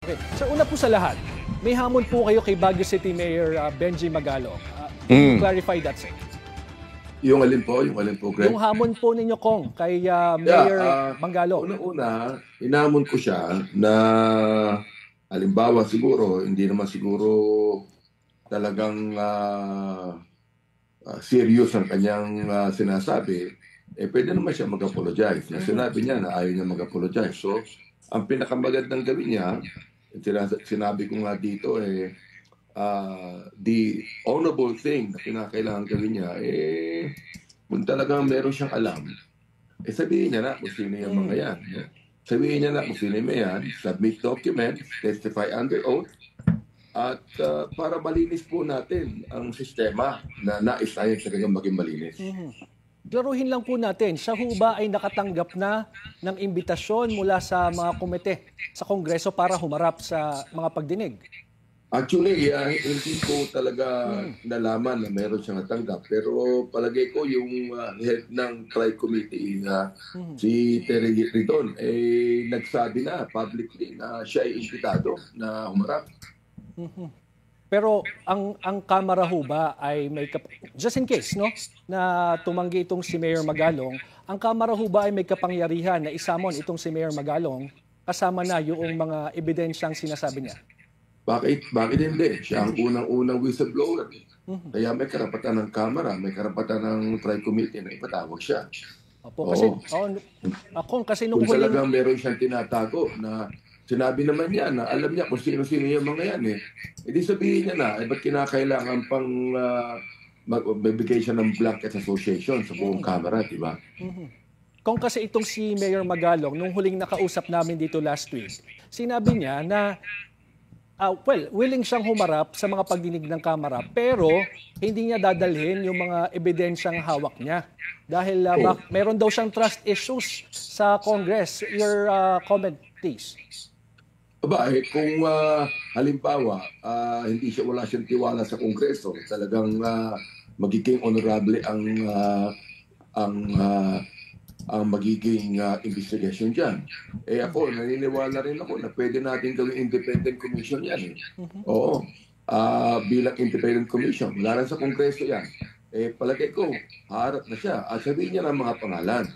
Okay. Sir, una po sa lahat, may hamon po kayo kay Baguio City Mayor Benji Magalong. Can you clarify that, sir? Yung alin po, Greg? Yung hamon po ninyo, Kong, kay Mayor Magalong. Una-una, inamon ko siya na halimbawa siguro, hindi naman siguro talagang serious ang kanyang sinasabi, pwede naman siya mag-apologize. Na sinabi niya na ayaw niya mag-apologize. So, ang pinakamagandang gawin niya, sinabi ko nga dito, the honorable thing na kinakailangan gawin niya, kung talagang meron siyang alam, sabihin niya na kung sino yung mga yan. Sabihin niya na kung sino yung yan, submit documents, testify under oath, at para malinis po natin ang sistema na nais tayo talagang maging malinis. Klaruhin lang po natin, siya ho ba ay nakatanggap na ng imbitasyon mula sa mga komite sa Kongreso para humarap sa mga pagdinig? Actually, hindi ko talaga nalaman na meron siyang natanggap. Pero palagay ko yung head ng Tri-Committee, si Terry Ridon, nagsabi na publicly na siya ay imbitado na humarap. Pero ang Kamara ho ba ay may just in case no na tumanggi itong si Mayor Magalong, ang Kamara ho ba ay may kapangyarihan na isamon itong si Mayor Magalong kasama na yung mga ebidensyang sinasabi niya? Bakit hindi? Siya ang unang whistleblower. Kaya may karapatan ng Kamara, may karapatan ng Tri-Committee na ipatawag siya. Opo, kasi nung talagang meron siyang tinatago na sinabi naman niya na alam niya kung sino-sino yung mga yan Hindi sabihin niya na, ba't kinakailangan pang magbibigay siya ng blanket association sa buong Kamara, di ba? Kung kasi itong si Mayor Magalong, nung huling nakausap namin dito last week, sinabi niya na willing siyang humarap sa mga pagdinig ng Kamara, pero hindi niya dadalhin yung mga ebidensyang hawak niya. Dahil meron daw siyang trust issues sa Congress. Your comment, please. Kung halimbawa, wala siyang tiwala sa Kongreso, talagang magiging honorable ang magiging investigation dyan. Ako, naniniwala rin ako na pwede natin gawing independent commission yan. Oo. Bilang independent commission, wala rin sa Kongreso yan. Palagay ko, harap na siya. Sabihin niya ng mga pangalan.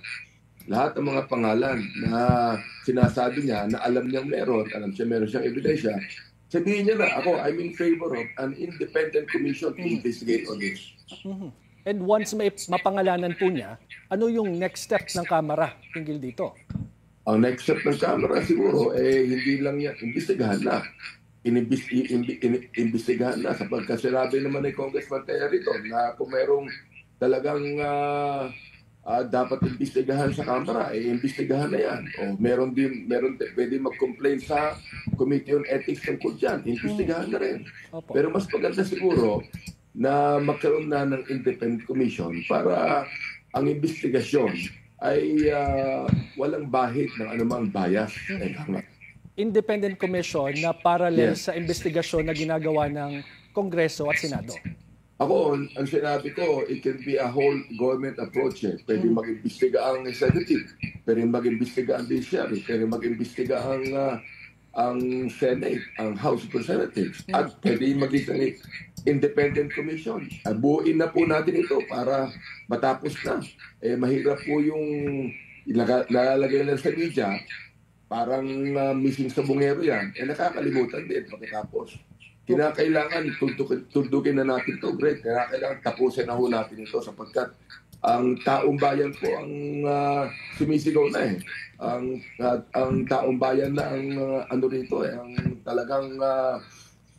Lahat ng mga pangalan na sinasabi niya na alam niyang meron siyang ebidensya, sabihin niya na, ako, I'm in favor of an independent commission to investigate on this. And once may mapangalanan po niya, ano yung next step ng Kamara tingil dito? Ang next step ng Kamara siguro, hindi lang yan, imbestigahan na. Imbestigahan na sapagkat sinabi naman ni Congressman Terry na kung merong talagang dapat imbestigahan sa Kamara, imbestigahan na yan. O pwede mag-complain sa Committee on Ethics tungkol dyan, imbestigahan na rin. Pero mas maganda siguro na magkaroon na ng independent commission para ang investigasyon ay walang bahid ng anumang bias. Independent commission na parallel sa investigasyon na ginagawa ng Kongreso at Senado. Ako, ang sinabi ko, it can be a whole government approach. Pwede mag-imbestiga ang executive, pwede mag-imbestiga ang judiciary, pwede mag-imbestiga ang Senate, ang House of Representatives, at pwede mag-imbestiga independent commission. Buuin na po natin ito para matapos na. Mahirap po yung nalalagay lang sa media, parang missing sa bungero yan. Nakakalimutan din pagkatapos. Kinakailangan tundugin na natin ito, Greg. Kinakailangan tapusin na ho natin ito sapagkat ang taong bayan po ang sumisigaw na Ang taong bayan na ang ang talagang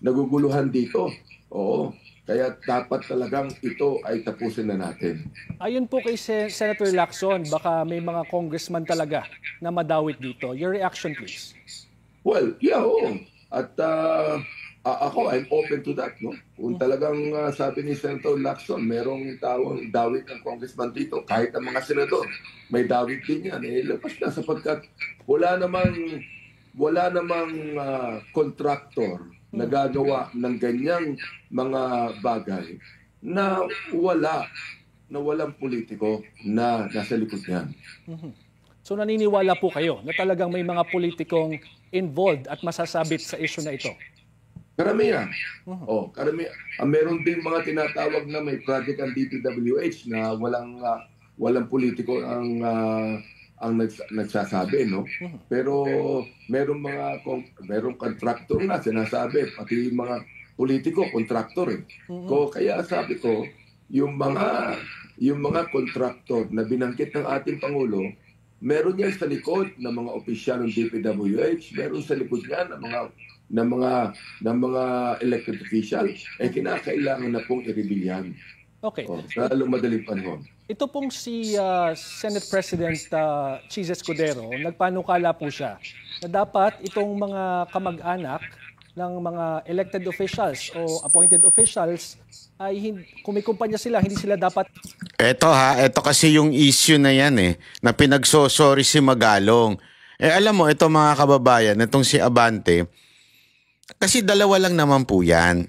naguguluhan dito. Oo. Kaya dapat talagang ito ay tapusin na natin. Ayon po kay Senator Lacson, baka may mga congressman talaga na madawit dito. Your reaction, please. Well, yeah, oo. At ako, I'm open to that. No? Kung talagang sabi ni Senator Lacson, merong tawang dawit ng congressman dito, kahit ang mga senador, may dawit din yan. Lapas na sapagkat wala namang contractor na gagawa ng ganyang mga bagay na walang politiko na nasa likod niyan. So naniniwala po kayo na talagang may mga politikong involved at masasabit sa issue na ito? Karamihan. Karamihan. Meron din mga tinatawag na may project ang DPWH na walang politiko ang nagsasabi, no? Pero merong contractor na sinasabi, pati yung mga politiko, contractor eh. Kaya sabi ko, yung mga contractor na binangkit ng ating Pangulo, meron yan sa likod ng mga opisyal ng DPWH, meron sa likod niya ng mga elected officials, kinakailangan na pong i-reveal yan. Okay. Sa lalong madaling panahon. Ito pong si Senate President Chis Escudero, nagpanukala po siya na dapat itong mga kamag-anak ng mga elected officials o appointed officials ay kung may kumpanya sila, hindi sila dapat... Ito kasi yung issue na yan na pinagsosorry si Magalong. Alam mo, ito mga kababayan, itong si Abante, kasi dalawa lang naman po yan.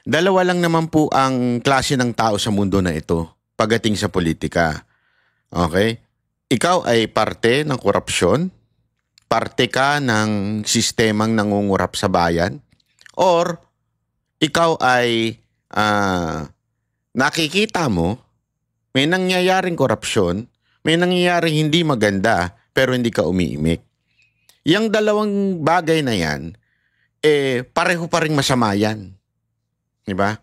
Dalawa lang naman po ang klase ng tao sa mundo na ito pagdating sa politika. Okay? Ikaw ay parte ng korupsyon, parte ka ng sistemang nangungurap sa bayan, or ikaw ay nakikita mo may nangyayaring korupsyon, may nangyayaring hindi maganda, pero hindi ka umiimik. Yang dalawang bagay na yan, pareho pa rin masama yan. Diba?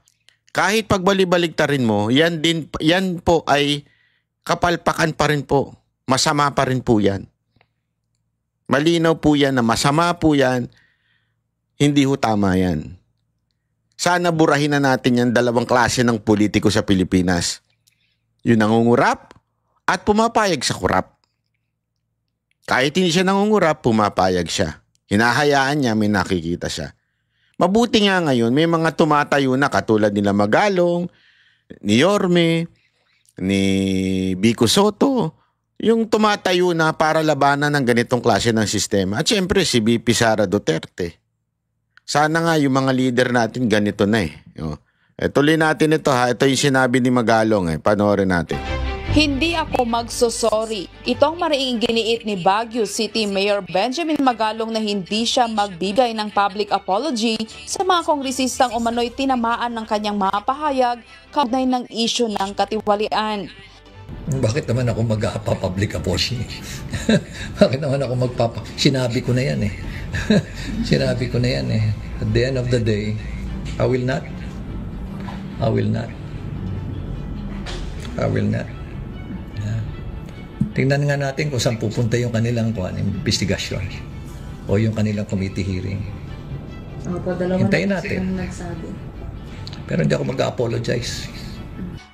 Kahit pagbali-baligtarin mo, yan po ay kapalpakan pa rin po. Masama pa rin po yan. Malinaw po yan na masama po yan, hindi ho tama yan. Sana burahin na natin yan dalawang klase ng politiko sa Pilipinas. Yung nangungurap at pumapayag sa kurap. Kahit hindi siya nangungurap, pumapayag siya. Hinahayaan niya, may nakikita siya. Mabuti nga ngayon, may mga tumatayo na katulad nila Magalong, ni Yorme, ni Vico Soto, yung tumatayo na para labanan ng ganitong klase ng sistema. At syempre si VP Sara Duterte. Sana nga yung mga leader natin ganito na tuloy natin ito ha. Ito yung sinabi ni Magalong Panoorin natin. Hindi ako magsosorry. Itong mariing giniit ni Baguio City Mayor Benjamin Magalong na hindi siya magbibigay ng public apology sa mga kongresistang umano'y tinamaan ng kanyang mga pahayag kaugnay ng isyu ng katiwalian. Bakit naman ako mag-public apology? Bakit naman ako Sinabi ko na yan Sinabi ko na yan At the end of the day, I will not. Tingnan nga natin kung saan pupunta yung kanilang investigasyon o yung kanilang committee hearing. Hintayin natin. Pero hindi ako mag-apologize.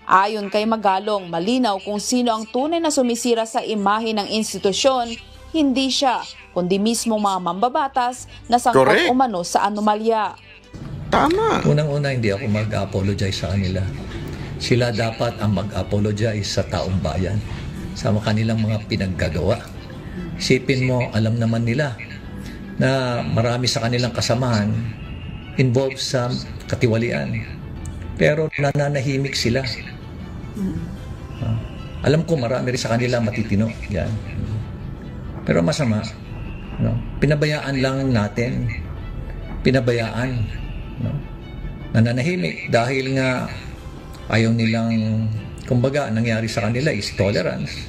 Ayon kay Magalong, malinaw kung sino ang tunay na sumisira sa imahe ng institusyon, hindi siya, kundi mismo mga mambabatas na sangkot umano sa anomalya. Tama. Unang-una, hindi ako mag-apologize sa kanila. Sila dapat ang mag-apologize sa taong bayan sa kanilang mga pinaggagawa. Isipin mo, alam naman nila na marami sa kanilang kasamahan involved sa katiwalian. Pero nananahimik sila. Alam ko marami rin sa kanila matitino. Yan. Pero masama. Pinabayaan lang natin. Pinabayaan. Nananahimik dahil nga ayaw nilang, kumbaga, nangyari sa kanila is tolerance.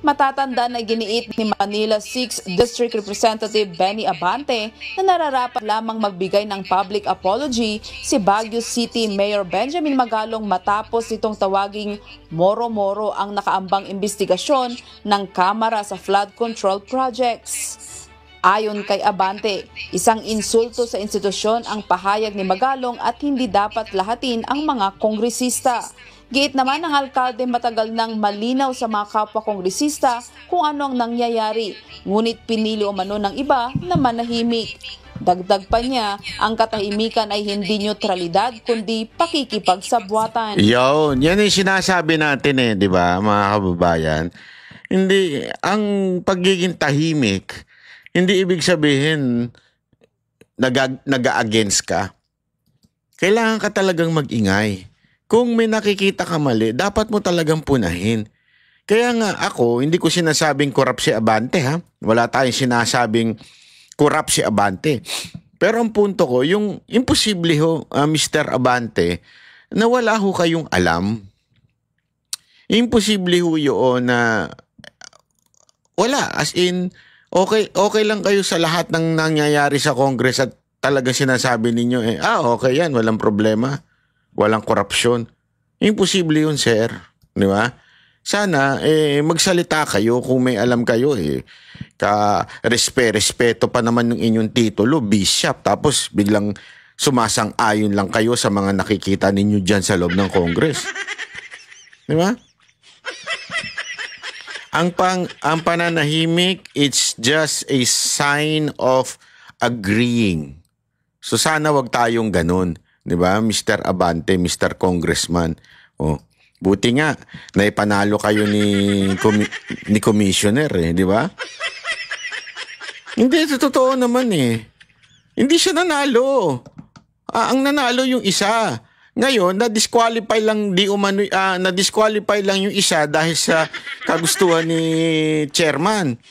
Matatanda na giniit ni Manila 6th District Representative Benny Abante na nararapat lamang magbigay ng public apology si Baguio City Mayor Benjamin Magalong matapos itong tawaging moro-moro ang nakaambang investigasyon ng Kamara sa flood control projects. Ayon kay Abante, isang insulto sa institusyon ang pahayag ni Magalong at hindi dapat lahatin ang mga kongresista. Giit naman ng alkalde matagal nang malinaw sa mga kapwa-kongresista kung ano ang nangyayari, ngunit pinili umano ng iba na manahimik. Dagdag pa niya, ang katahimikan ay hindi neutralidad kundi pakikipagsabwatan. Yan yung sinasabi natin di ba mga kababayan? Hindi, ang pagiging tahimik, hindi ibig sabihin nag-against ka. Kailangan ka talagang mag-ingay. Kung may nakikita ka mali, dapat mo talagang punahin. Kaya nga ako, hindi ko sinasabing corrupt si Abante, ha? Wala tayong sinasabing corrupt si Abante. Pero ang punto ko, yung imposible ho, Mr. Abante, na wala ho kayong alam. Imposible ho yun na wala. As in, okay lang kayo sa lahat ng nangyayari sa Congress at talagang sinasabi ninyo, okay yan, walang problema. Walang korupsyon. Imposible yun, sir. Di ba? Sana, magsalita kayo kung may alam kayo, respeto pa naman ng inyong titulo, bishop, tapos biglang sumasang-ayon lang kayo sa mga nakikita ninyo dyan sa loob ng Congress. Di ba? Ang pananahimik, it's just a sign of agreeing. So sana wag tayong ganun. Di ba, Mr. Abante, Mr. Congressman. Buti nga, naipanalo kayo ni Commissioner, di ba? Hindi, totoo naman Hindi siya nanalo. Ang nanalo yung isa. Ngayon, na-disqualify lang na-disqualify lang yung isa dahil sa kagustuhan ni chairman.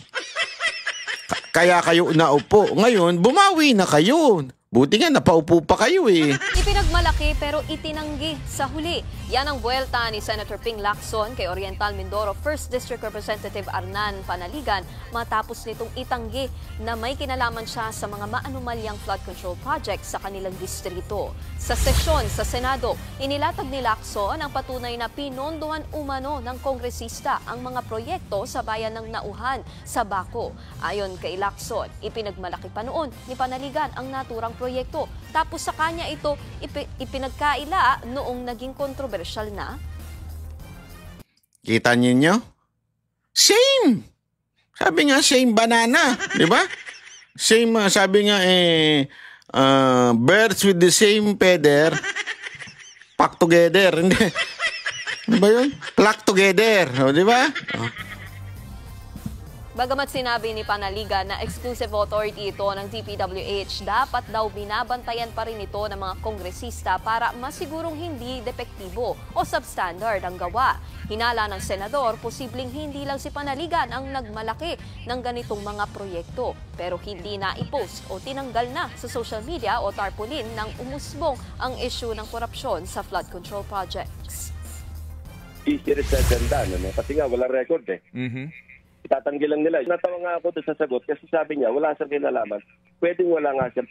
Kaya kayo naupo. Ngayon, bumawi na kayo. Buti nga, napaupo pa kayo Ipinagmalaki pero itinanggi sa huli. Yan ang buwelta ni Senator Ping Lacson kay Oriental Mindoro 1st District Representative Arnan Panaligan matapos nitong itanggi na may kinalaman siya sa mga maanumalyang flood control project sa kanilang distrito. Sa sesyon sa Senado, inilatag ni Lacson ang patunay na pinondohan umano ng kongresista ang mga proyekto sa bayan ng Nauhan sa Baco. Ayon kay Lacson, ipinagmalaki pa noon ni Panaligan ang naturang proyekto. Tapos sa kanya ito ipinagkaila noong naging kontrobersyal na. Kita ninyo? Same! Sabi nga, same banana. Di ba? Same, sabi nga birds with the same feather pack together. Hindi. Ano ba yun? Pluck together. Di ba? Bagamat sinabi ni Panaligan na exclusive authority ito ng DPWH, dapat daw binabantayan pa rin ito ng mga kongresista para masigurong hindi depektibo o substandard ang gawa. Hinala ng senador, posibleng hindi lang si Panaligan ang nagmalaki ng ganitong mga proyekto, pero hindi na i-post o tinanggal na sa social media o tarpaulin nang umusbong ang issue ng korupsyon sa flood control projects. Easier sa agenda, kasi nga walang record Itatanggi lang nila. Natawa nga ako doon sa sagot kasi sabi niya wala siyang kinalaman. Pwedeng wala nga siyang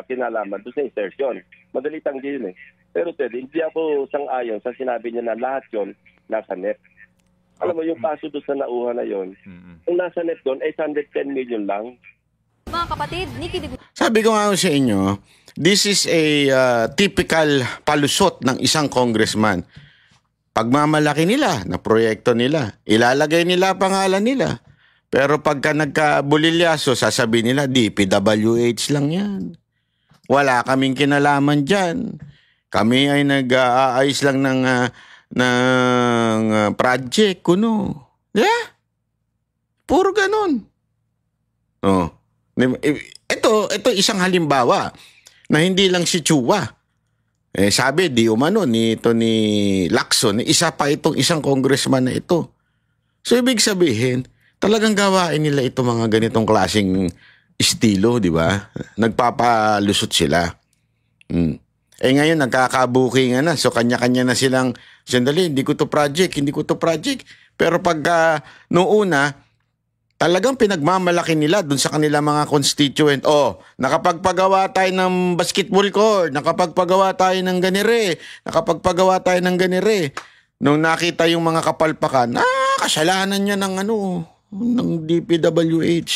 kinalaman doon sa insertion. Madali tanggi yun Pero hindi ako sang-ayon sa sinabi niya na lahat yun nasa net. Alam mo, yung kaso doon sa Nauhan na yun, yung nasa net doon ay 110 million lang. Mga kapatid, sabi ko nga sa inyo, this is a typical palusot ng isang congressman. Pagmamalaki nila na proyekto nila, ilalagay nila pangalan nila. Pero pagka nagkabulilyaso, sasabihin nila, DPWH lang yan. Wala kaming kinalaman dyan. Kami ay nag-aayos lang ng project, kuno. Yeah? Puro ganun. Ito isang halimbawa na hindi lang si Chua. Sabi, di umano ni Lacson, isa pa itong isang congressman na ito. So, ibig sabihin, talagang gawain nila ito mga ganitong klaseng estilo, di ba? Nagpapalusot sila. Ngayon, nagkakabukingan na. So, kanya-kanya na silang, sandali, hindi ko to project. Pero pagka noong una, talagang pinagmamalaki nila dun sa kanila mga constituent. Nakapagpagawa tayo ng basketball court, nakapagpagawa tayo ng ganire, Nung nakita yung mga kapalpakan, kasalanan niya ng DPWH.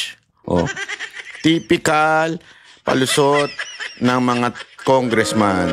Typical palusot ng mga congressman.